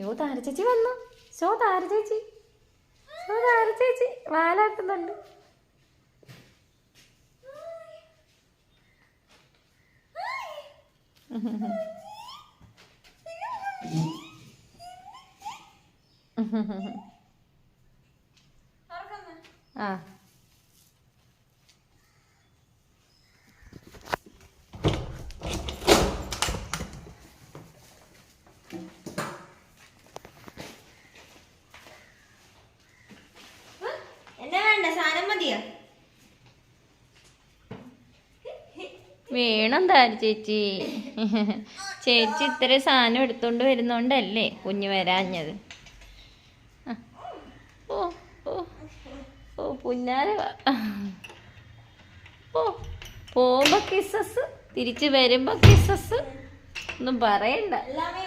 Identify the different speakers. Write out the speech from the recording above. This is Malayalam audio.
Speaker 1: യോ താര ചേച്ചി വന്നു. താര ചേച്ചി വാലാട്ടുന്നുണ്ട്. ആ വേണം താര ചേച്ചി. ചേച്ചി ഇത്ര സാധനം എടുത്തോണ്ട് വരുന്നോണ്ടല്ലേ കുഞ്ഞ് വരാഞ്ഞത്. ഓ ഓ ഓ പുന്നാര ഓ പോകുമ്പോ കിസസ്, തിരിച്ച് വരുമ്പോ കിസസ്, ഒന്നും പറയണ്ട. എല്ലാമേ